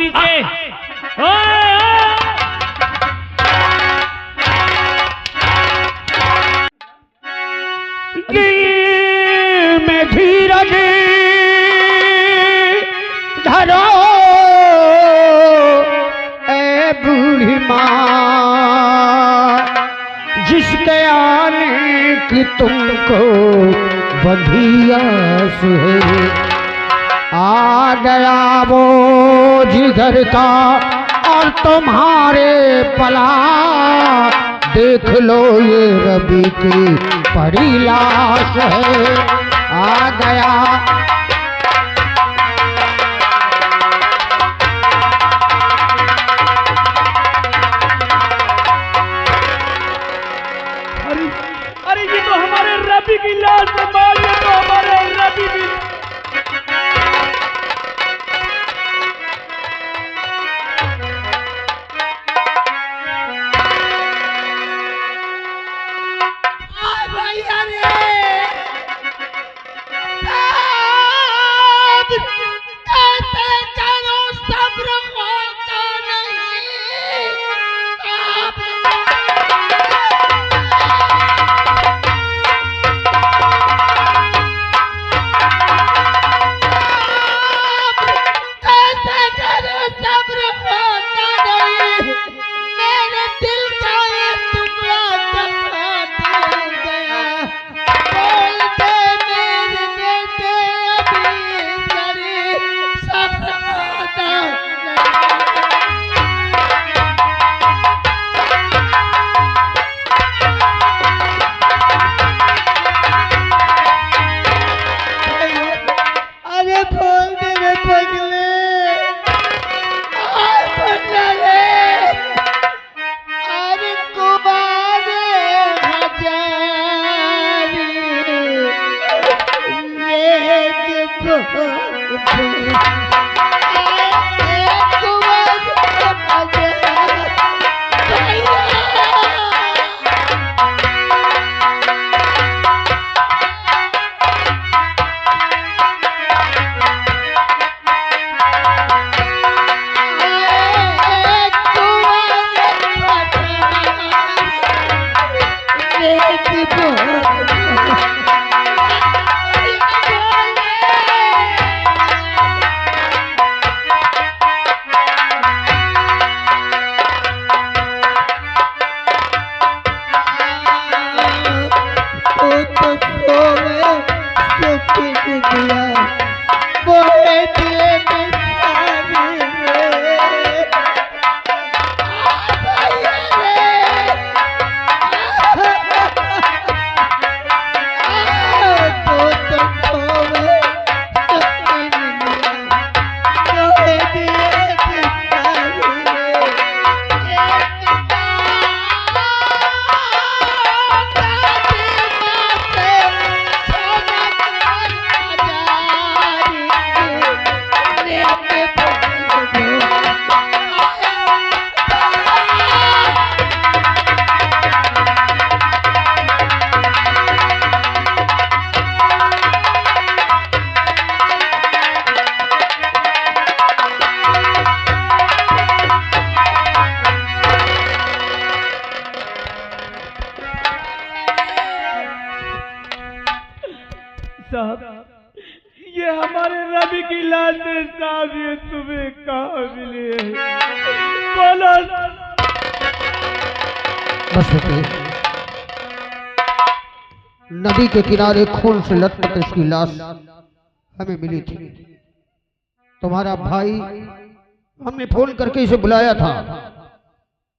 नीचे। दिल में धीरज धरो ए बूढ़ी माँ, जिसके आने की तुमको बधियास है। आ गया वो जिगर का और तुम्हारे पला, देख लो ये रवि की पड़ी लाश है। आ गया अरे ये तो हमारे रवि की लाश है, मार ये तो हमारे रवि की। साहब ये हमारे रवि की लाश है साहब, ये तुम्हें कहाँ मिली है? बोलो। बस नदी के किनारे खून से लथपथ इसकी लाश हमें मिली थी। तुम्हारा भाई हमने फोन करके इसे बुलाया था,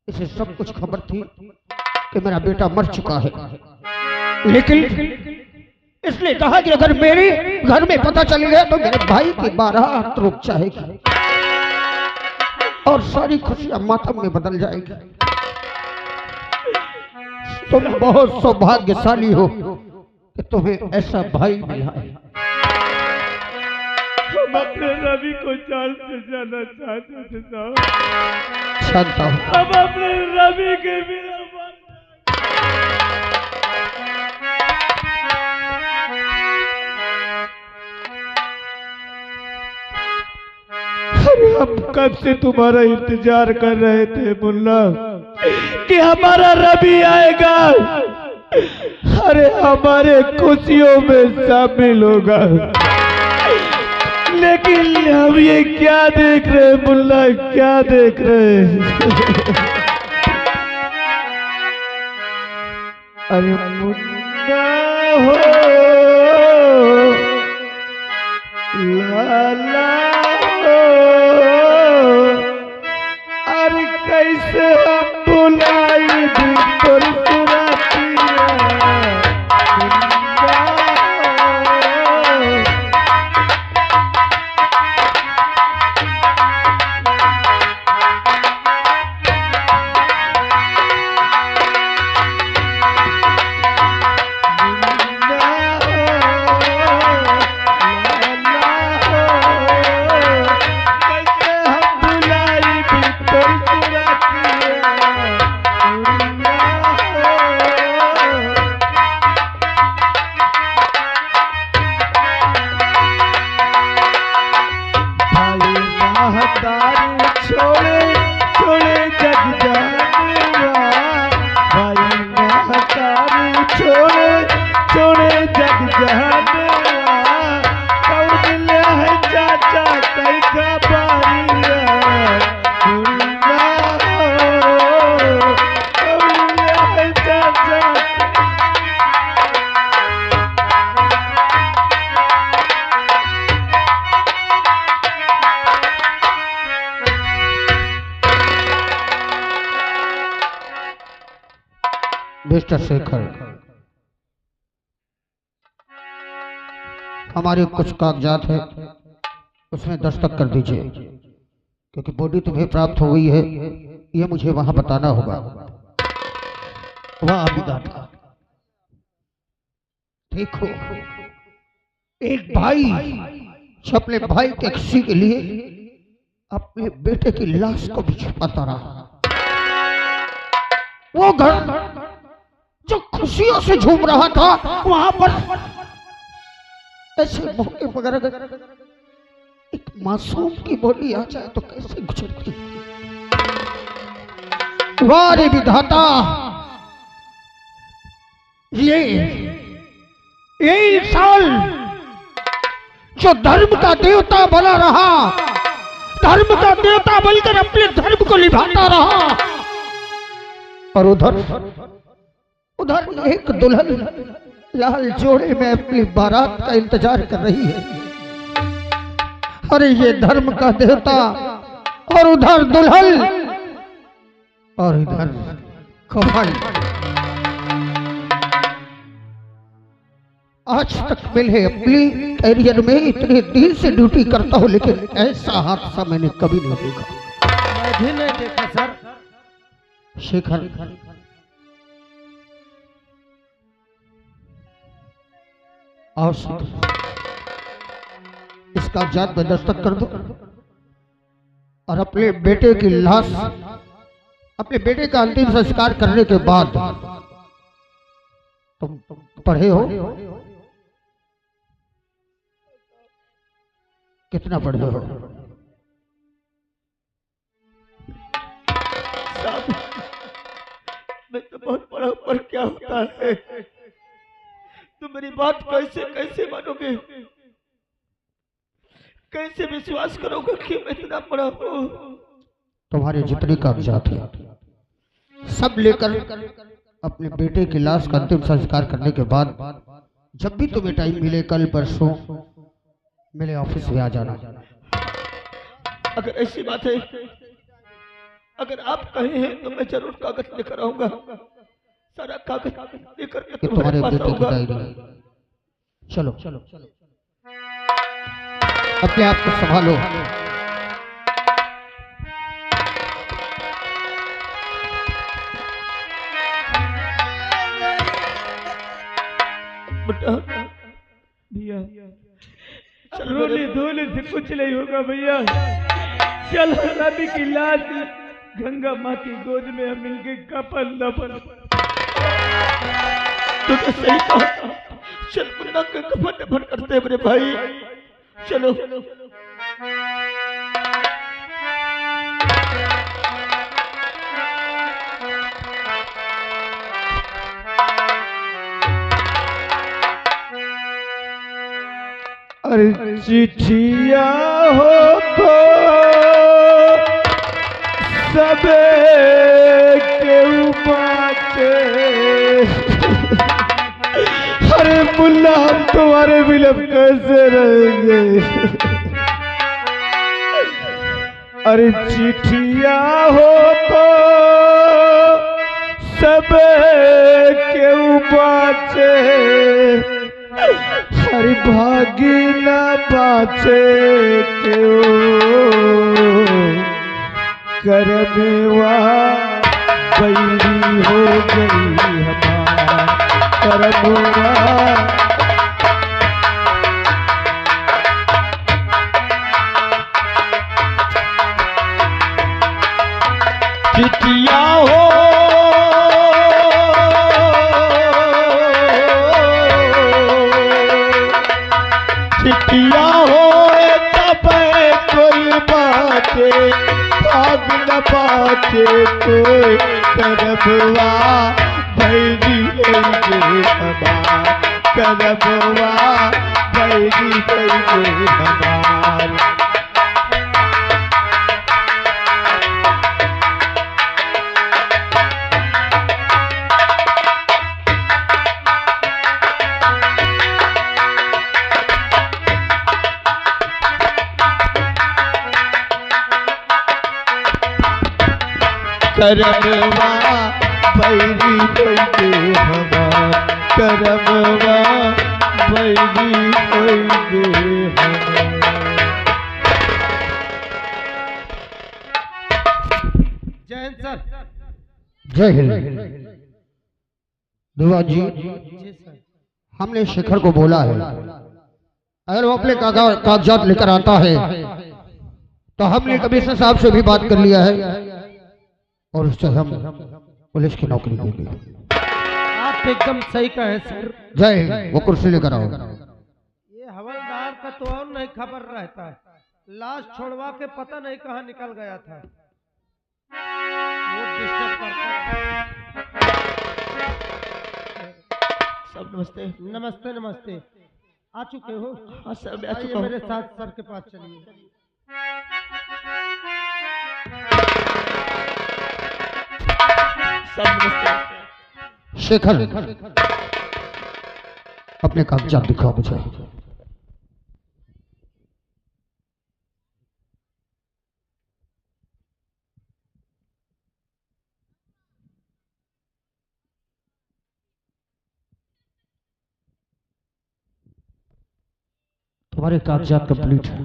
इसे सब कुछ खबर थी कि मेरा बेटा मर चुका है, लेकिन इसने कहा कि अगर मेरे घर में पता चल गया तो मेरे भाई की 12 हाथ रुक जाएगी और सारी खुशियां मातम में बदल जाएगी। तुम बहुत सौभाग्यशाली हो कि तुम्हें ऐसा भाई मिला है। हम अपने रवि को जान से जाना चाहते थे साहब। जानता हूँ। हम अपने रवि के बिना कब से तुम्हारा इंतजार कर रहे थे मुल्ला कि हमारा रवि आएगा, अरे हमारे खुशियों में शामिल होगा। लेकिन हम ये क्या देख रहे हैं मुल्ला, क्या देख रहे हैं? अरे मुन्ना हो लाला हो, अरे कैसे हम बुलाई भी मिस्टर शेखर, हमारे कुछ कागजात है, उसमें दस्तखत कर दीजिए, क्योंकि बॉडी तुम्हें प्राप्त हो गई है, ये मुझे वहां बताना होगा। वह विधाता, देखो एक भाई जो अपने भाई के खुशी के लिए अपने बेटे की लाश को भी छुपाता रहा, वो घर जो खुशियों से झूम रहा था, वहां पर ऐसे मौके पर अगर एक मासूम की बोली आ जाए तो कैसे गुजरती। वारे विधाता, ये इंसान जो धर्म का देवता बना रहा, धर्म का देवता बनकर अपने धर्म को निभाता रहा, और उधर एक दुल्हन लाल जोड़े में अपनी बारात का इंतजार कर रही है। अरे ये धर्म का देवता, और उधर दुल्हन, और इधर कफन। आज तक मैंने अपनी कैरियर में इतने दिन से ड्यूटी करता हूं, लेकिन ऐसा हादसा मैंने कभी नहीं देखा। मैं भी नहीं देखा सर। शेखर, और इस कागजात में दस्तखत कर दो, और अपने बेटे की लाश, अपने बेटे का अंतिम संस्कार करने के बाद तुम पढ़े हो, कितना पढ़े हो? मैं तो बहुत बड़ा, पर क्या होता है? तुम मेरी बात कैसे कैसे मानोगे, कैसे विश्वास करोगे कि मैं इतना बड़ा हूँ? तुम्हारे जितने कागजात हैं सब लेकर अपने बेटे की लाश का अंतिम संस्कार करने के बाद जब भी तुम्हें टाइम मिले, कल परसों मेरे ऑफिस में आ जाना। अगर ऐसी बात है, अगर आप कहे हैं तो मैं जरूर कागज लेकर आऊंगा, सारा कागज लेकर के तुम्हारे बेटे की डायरी। चलो अपने आप को संभालो। भैया रोने धोने से कुछ नहीं होगा भैया। चलो नबी की लाश गंगा माँ की गोद में हम मिलके कफन दफन। तूने सही कहा, चल मुन्ना के कफन दफन करते मेरे भाई, चलो। अरे चिट्ठिया हो तो सबे केहू बाटे। अरे मुल्ला हम तुम्हारे बिलब कैसे रहेंगे। अरे चिट्ठिया हो तो सबे केहू बाटे। हर भागी न बाचे क्यों करमेवा बैरी हो गई हमारा करमेवा। चिट्ठिया हो चिट्ठिया हो तब कोई बाते भाग न पाते कोई करबवा बैरी होइगे हमार करबवा बैरी होइगे हमार। करमवा बैरी होइगे हमार करमवा बैरी होइगे हमार। जय हिंद सर। जय हिंद। दुआ जी, हमने शेखर को बोला है अगर वो अपने कागजात लेकर आता है तो हमने कमिश्नर साहब से भी बात कर लिया है और उससे हम पुलिस की नौकरी देंगे। आप एकदम सही कहे सर। जय हिंद। वो कुर्सी लेकर आओ। ये हवलदार का तो और नहीं खबर रहता है, लाश छोड़वा के पता नहीं कहाँ निकल गया था। वो डिस्टर्ब करता है। सब नमस्ते। नमस्ते नमस्ते। आ चुके हो? हाँ सर मैं आ आइए चुका हूँ। मेरे साथ सर के पास चलिए। सब नमस्ते। शेखर अपने कागजात दिखाओ मुझे। तुम्हारे कागजात कंप्लीट है।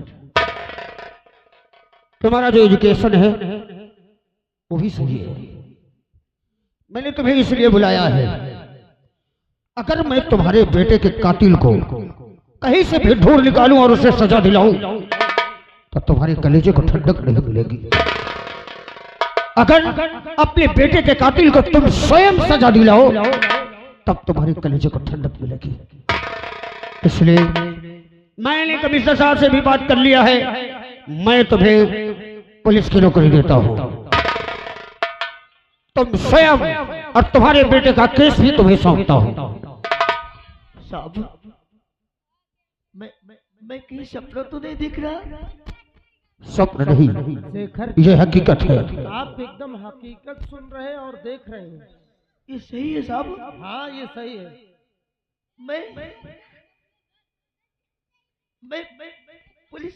तुम्हारा जो एजुकेशन है वो भी सही है। मैंने तुम्हें इसलिए बुलाया है अगर मैं तुम्हारे बेटे के कातिल को कहीं से भी ढूंढ निकालूं और उसे सजा दिलाऊं तो तुम्हारे कलेजे को ठंडक नहीं मिलेगी। अगर अपने बेटे के कातिल को तुम स्वयं सजा दिलाओ तब तुम्हारे कलेजे को ठंडक मिलेगी। इसलिए मैंने कमिश्नर साहब से भी बात कर लिया है, मैं तुम्हें पुलिस की नौकरी देता हूं। तुम स्वयं और तुम्हारे बेटे का केस भी तुम्हें सौंपता हूं। साहब मैं कहीं सपना तो नहीं दिख रहा? स्वप्न नहीं, शेखर यह हकीकत है। आप एकदम हकीकत सुन रहे हैं और देख रहे हैं। ये सही है साहब? हाँ ये सही है। मैं पुलिस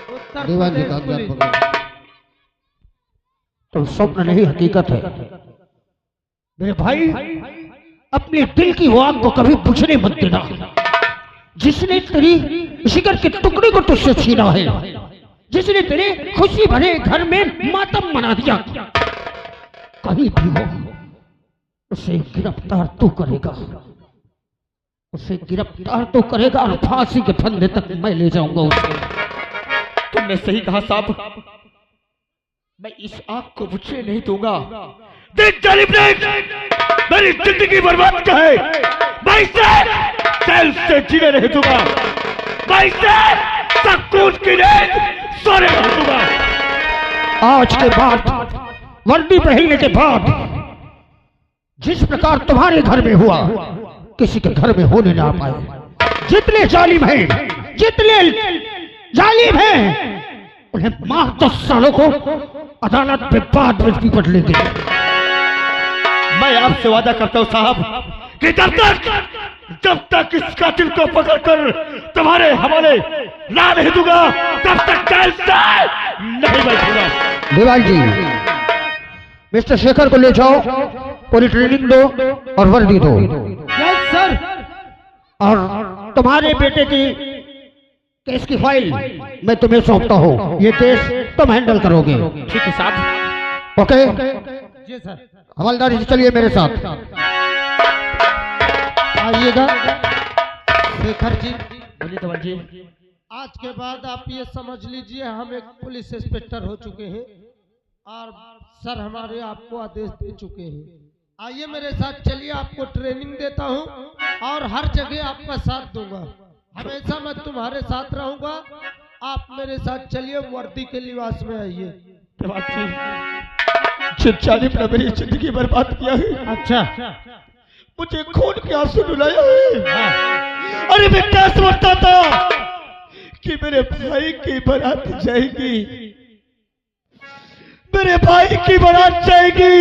उत्तर दीवान जी प्रदेश पुलिस। कागजात पकड़ो। तुम स्वप्न नहीं हकीकत है। मेरे भाई अपने दिल की वो आग को कभी बुझने मत देना। जिसने तेरी जिगर के टुकड़े को तुझसे छीना है, जिसने तेरे खुशी भरे घर में मातम मना दिया, कहीं भी हो उसे गिरफ्तार तू करेगा, उसे गिरफ्तार तो करेगा और फांसी के फंदे तक मैं ले जाऊंगा उसे। तुमने सही कहा साहब, मैं इस आग को बुझने नहीं दूंगा। देख जालिम ने मेरी जिंदगी बर्बाद का है, मैं इसे जेल से जीने नहीं दूंगा, मैं इसे सुकून की नींद सोने नहीं दूंगा। आज के बाद वर्दी पहनने के बाद जिस प्रकार तुम्हारे घर में हुआ किसी के घर में होने ना पाए। जितने जालिम हैं, जितने जालिम हैं, उन्हें मार 10 सालों को अदालत में बाद में निपट लेंगे। मैं आपसे वादा करता हूं साहब कि जब तक इस कातिल को पकड़कर तुम्हारे हवाले ना नहीं दूंगा, तब तक जेल से नहीं बैठूंगा। देवाल जी, मिस्टर शेखर को ले जाओ, पूरी ट्रेनिंग दो और वर्दी दो। Yes sir. और तुम्हारे बेटे की केस की फाइल मैं तुम्हें सौंपता हूँ, ये केस तुम हैंडल करोगे। ठीक है साहब। ओके जी सर। हवलदार जी चलिए मेरे साथ। आइएगा शेखर जी। बोलिए धवल जी। आज के बाद आप ये समझ लीजिए हम एक पुलिस इंस्पेक्टर हो चुके हैं और सर हमारे आपको आदेश दे चुके हैं। आइए मेरे साथ चलिए, आपको ट्रेनिंग देता हूं और हर जगह आपका साथ दूंगा। हमेशा मैं तुम्हारे साथ रहूंगा। आप मेरे साथ चलिए, वर्दी के लिबास में आइए। धवल जी, जिस जालिम ने मेरी जिंदगी बर्बाद किया है, अच्छा, मुझे खून के आंसू रुलाया है। अरे मैं क्या समझता था कि मेरे भाई की बारात जाएगी, मेरे भाई की बारात जाएगी,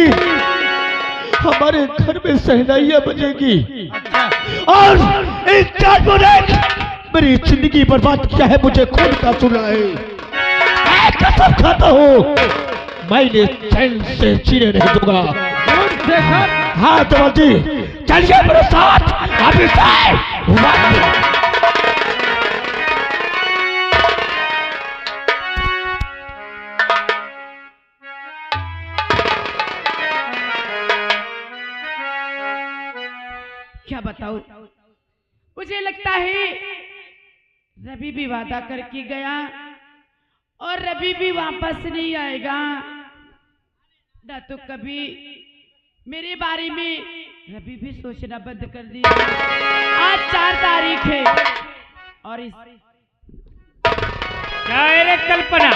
हमारे घर में सहनाइयां बजेगी, और एक जानवर ने मेरी जिंदगी बर्बाद किया है, मुझे खून का सुना है। मैं कसम खाता हूँ मैं इन्हें चैन से जीने नहीं दूंगा। हाँ धवल जी, चलिए मेरे साथ। अभी क्या बताऊं, मुझे लगता है रवि भी वादा करके गया और रवि भी वापस नहीं आएगा। ना तो कभी मेरे बारे में रवि भी सोचना बंद कर दिया। आज 4 तारीख है और इस क्या है रे कल्पना,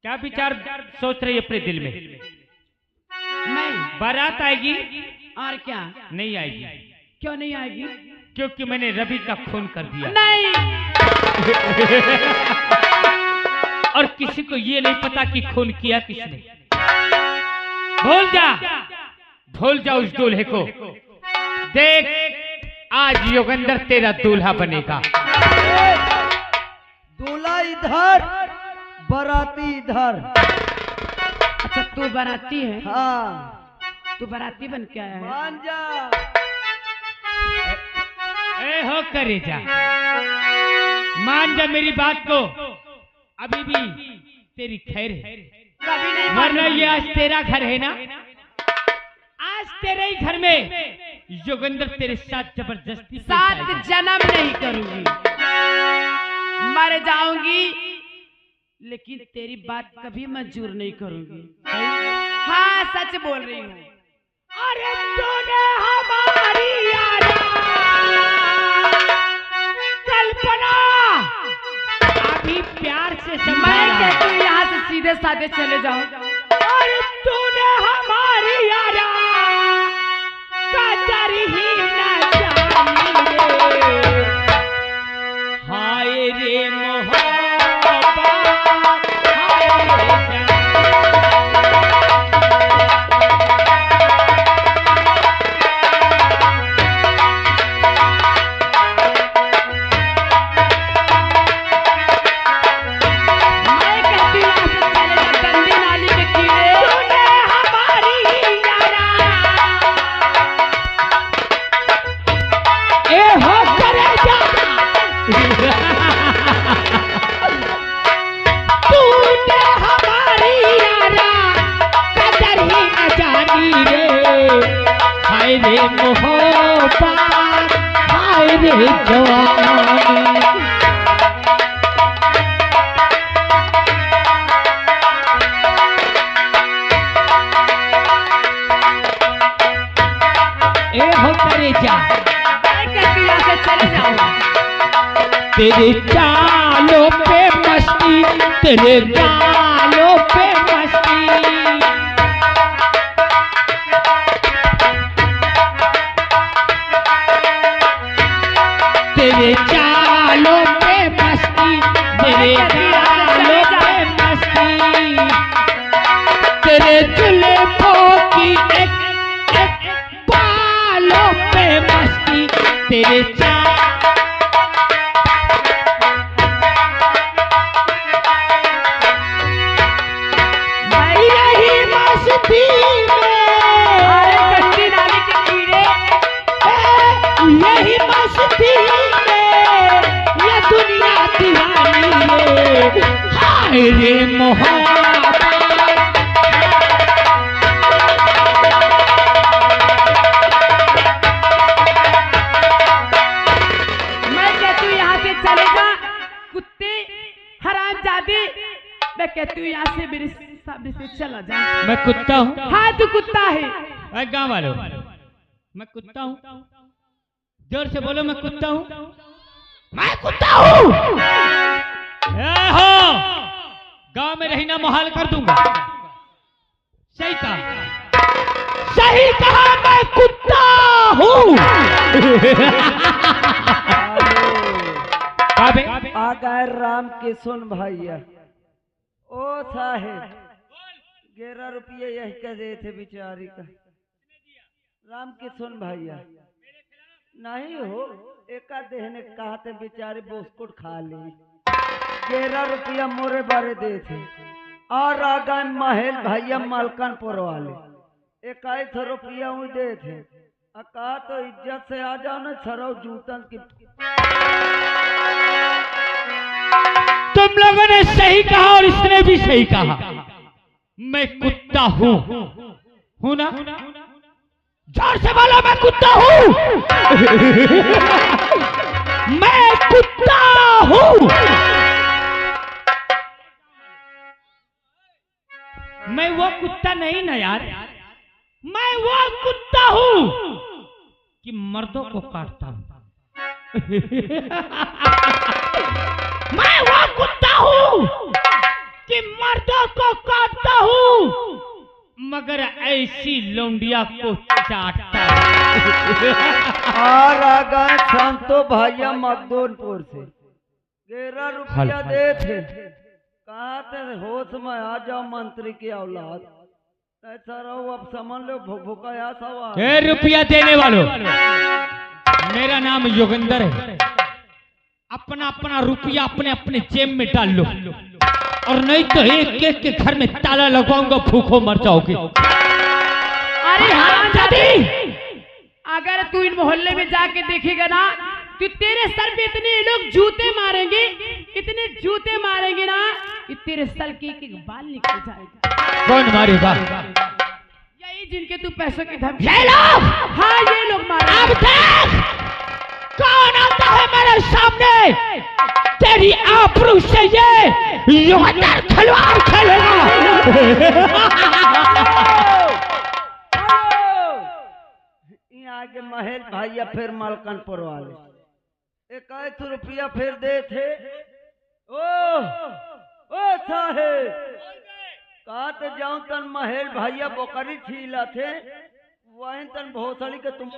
क्या विचार सोच रही है अपने दिल में? मैं बारात आएगी? और क्या? नहीं आएगी। क्यों नहीं आएगी? क्योंकि मैंने रवि का खून कर दिया। नहीं। और किसी को ये नहीं पता कि खून किया किसने। भूल जा, भूल जा उस दूल्हे को। देख, आज योगेंद्र तेरा दूल्हा बनेगा। दूल्हा इधर, बाराती इधर। अच्छा, तू बाराती है? हाँ, तू बाराती बन के आया है? मान जा। ए हो करे जा, मान जा मेरी बात को। अभी भी तेरी खैर है, कभी नहीं वरना ये आज तेरा घर है ना। आज तेरे ही घर में योगेंद्र तेरे साथ जबरदस्ती 7 जन्म नहीं करूंगी, मर जाऊंगी, लेकिन तेरी बात कभी मंजूर नहीं करूंगी। हाँ, सच बोल रही हूँ। अरे तूने हमारी कल्पना अभी प्यार से मैं कहती हूँ यहाँ से सीधे साधे चले जाओ। और तूने हमारी यारा कदर ही न जानी रे। हाय रे मोहब्बत, हाय रे तेरे चालों पे मस्ती, तेरे गालों पे मस्ती। तेरे चालों पे मस्ती, तेरे चालों पे मस्ती, तेरे जुल्फों की एक बालों पे मस्ती, तेरे यही मस्ती यही मस्ती में ये दुनिया दीवानी रे, हाय रे मोहब्बत। मैं कहती हूँ यहाँ से चले जा कुत्ते हरामजादे, मैं कहती हूँ यहाँ से मेरे सामने से चला जा। मैं कुत्ता हूँ? हाँ तू कुत्ता है। गाँव वालों, मैं कुत्ता हूँ? जोर से बोलो, मैं कुत्ता हूँ? मैं कुत्ता हूँ? हो गांव में रहना मुहाल कर दूंगा। सही कहा, सही कहा, मैं कुत्ता हूँ। आ गए राम किशोर भैया। ओ साहेब 11 रुपये यही कह रहे थे बेचारी का। राम किशोर भैया नहीं हो, एक देह ने कहा थे बेचारी बिस्कुट खा ली। 11 रुपया मोरे बारे दे थे। और आ गए महेश भैया मलकानपुर वाले, 21 रुपया वो दे थे। कहा तो इज्जत से आ जाओ ना, छरो जूतन की। तुम लोगों ने सही कहा और इसने भी सही कहा, मैं कुत्ता हूँ। हूँ ना? जोर से बोलो, मैं कुत्ता हूँ। मैं कुत्ता हूँ। मैं वो कुत्ता नहीं ना यार, मैं वो कुत्ता हूँ कि मर्दों को काटता हूँ। मैं वो कुत्ता हूँ कि मर्दों को काटता हूँ, मगर ऐसी लौंडिया को चाटता हूँ। और आ गए संतो भैया मखदूमपुर से, 11 रुपया दे थे। कहा थे होश में आ जाओ मंत्री की औलाद। ऐसा रहो, अब समझ लो भुकाया सवाल। रुपया देने वालों, मेरा नाम योगेंद्र है। अपना अपना रुपया अपने अपने जेब में डाल लो, और नहीं तो एक एक के घर में ताला लगाऊंगा, भूखो मर जाओगे। अरे हरामजादी, अगर तू इन मोहल्ले में जाके देखेगा ना, तो तेरे सर पे इतने लोग जूते मारेंगे, इतने जूते मारेंगे ना कि तेरे सर के एक बाल निकल जाएगा। कौन मारेगा? यही जिनके तू पैसों की धमकी। ये लोग? हाँ ये लोग मारेंगे। अब देख कौन आता है मेरे सामने। तेरी आबरू से ये योगेंद्र खिलवाड़ खेलेगा। आगे महेश भैया फिर मलकानपुर वाले, 21 रुपया फिर दे थे। ओ साहेब, कहा तो जाऊं तन महेश भैया बोकरी छीला थे, वहीं तन भोसड़ी के तुम।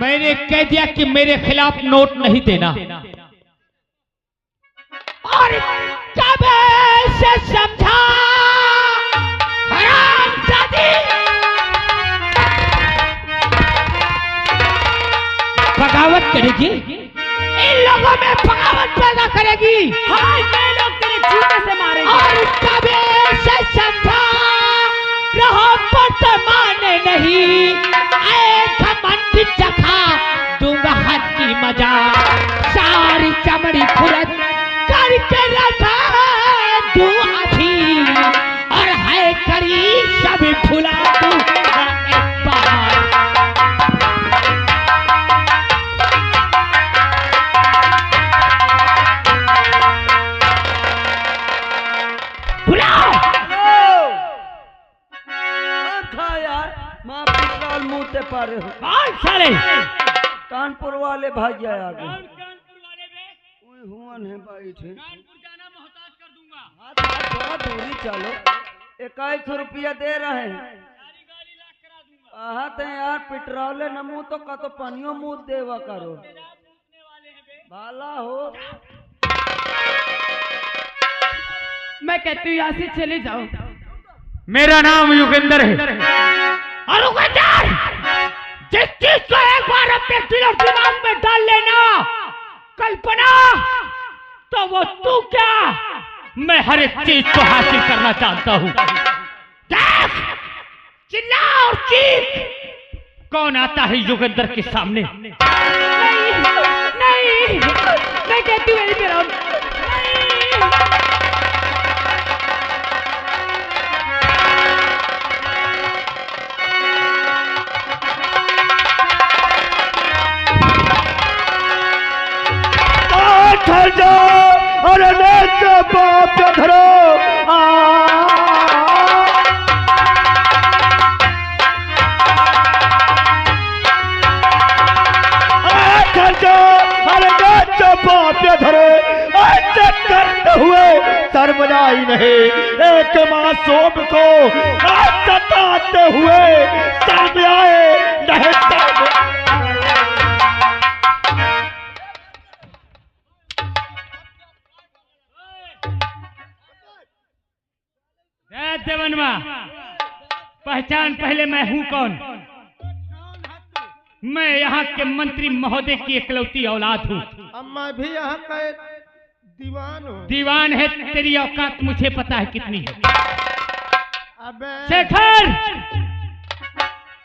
मैंने कह दिया कि मेरे खिलाफ नोट नहीं देना, और कब से समझा हरामजादी। बगावत करेगी, इन लोगों में बगावत पैदा करेगी। हाँ ये लोग तेरे जूते से मारेंगे। और कब से समझा रहो पर माने नहीं, घमंड चखा दूंगा हाथ की मजा। सारी चमड़ी खुरद करके रखा तू अभी, और है करी सभी फुला दूंगा एक बार। बुलाओ था यार, माँ पिछला मुँह से पारे हो। कौन साले? कानपुर वाले भैया आ गए। कानपुर वाले बे? हुआ है बैठे। कानपुर जाना मोहताज कर दूंगा। थोड़ा दूरी चलो, 21 रुपया दे रहे हैं। कहते हैं यार पेट्रोल न मुँह तो का तो पानियों मुँह देवा करो भाला हो। मैं कहती हूँ यहाँ से चले जाओ। मेरा नाम योगेंद्र है। और योगेंद्र, जिस चीज को एक बार अपने दिल और दिमाग में डाल लेना कल्पना, तो वो तू क्या मैं हर एक चीज को हासिल करना चाहता हूँ। देख, चिल्ला और चीख, कौन आता है योगेंद्र के सामने? नहीं, मैं कहती हूँ यहीं पे रहो। ठहर जाओ, अरे ले बाप धरो। धरे ऐसे करते हुए सर बजाई नहीं, एक मासूम को सताते हुए सामने आए नहीं। देवनवा, पहचान पहले मैं हूं कौन? मैं यहाँ के मंत्री महोदय की इकलौती औलाद हूँ। अब मैं भी यहाँ का एक दीवान हूँ। दीवान है, तेरी औकात मुझे पता है कितनी है। अबे शेखर,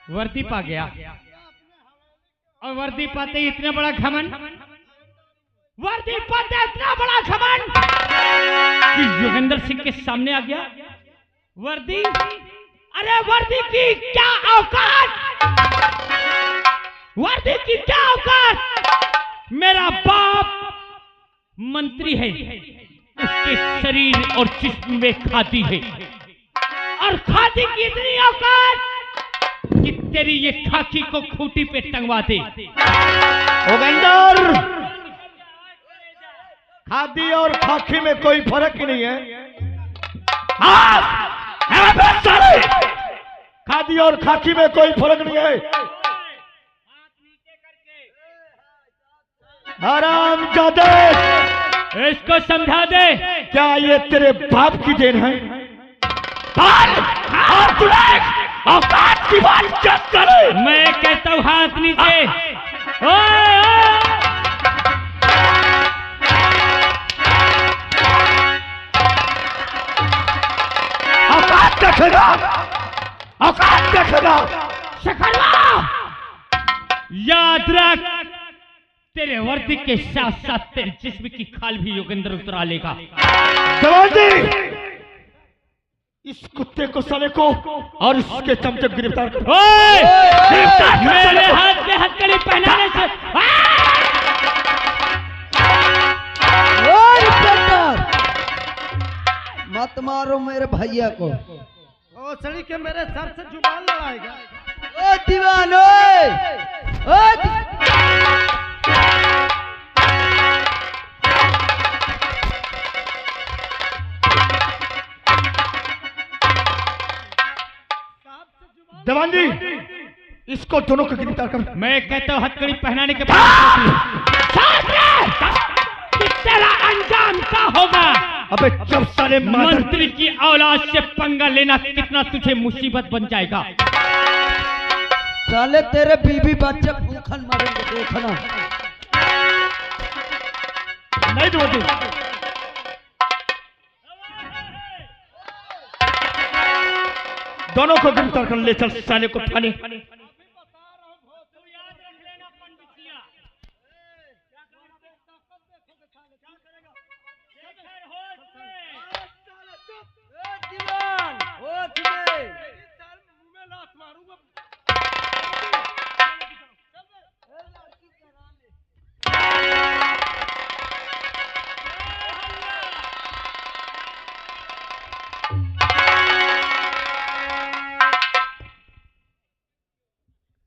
वर्दी पा गया, और वर्दी पाते ही इतना बड़ा घमंड, वर्दी पाते इतना बड़ा घमंड कि योगेंद्र सिंह के सामने आ गया। वर्दी, अरे वर्दी की क्या औकात, वर्दी की क्या औकात। मेरा बाप मंत्री है, उसके शरीर और जिस्म में खादी है, और खादी की इतनी औकात कि तेरी ये खाकी को खूंटी पे टंगवा दे। योगेंद्र, खादी और खाकी में कोई फर्क ही नहीं है। खादी और खाकी में कोई फर्क नहीं है। हरामजादे, इसको समझा दे। क्या ये तेरे बाप की देन है? औकात की बात क्या करे? मैं कहता हूँ हाथ नीचे। औकात देखेगा, औकात देखेगा। याद रख, तेरे वर्दी के साथ साथ तेरे जिस्म की खाल भी योगेंद्र उतरा लेगा। जवान, इस कुत्ते को साले को और इसके चमचे गिरफ्तार करो। मेरे हाथ में हथकड़ी पहनाने से मत मारो मेरे भैया को। ओ सड़ी के मेरे सर से जुबान लड़ाएगा। ओ दीवान, जवान जी, इसको दोनों को गिरफ्तार करो। मैं कहता हूँ हथकड़ी पहनाने के बाद तेरा अंजाम क्या होगा? अबे जब साले मंत्री की औलाद से पंगा लेना कितना तुझे मुसीबत बन जाएगा। साले तेरे बीबी बच्चे भूखन मरेंगे, देखना। नहीं जवान, दोनों को गिरफ्तार कर ले चल साले को थाने।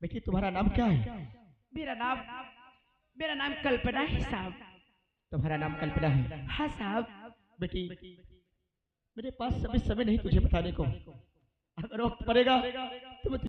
बेटी, तुम्हारा नाम क्या है? मेरा नाम कल्पना है साहब। तुम्हारा नाम कल्पना है? हाँ साहब। बेटी, मेरे पास समय नहीं तुझे बताने को। अगर वक्त पड़ेगा तो मैं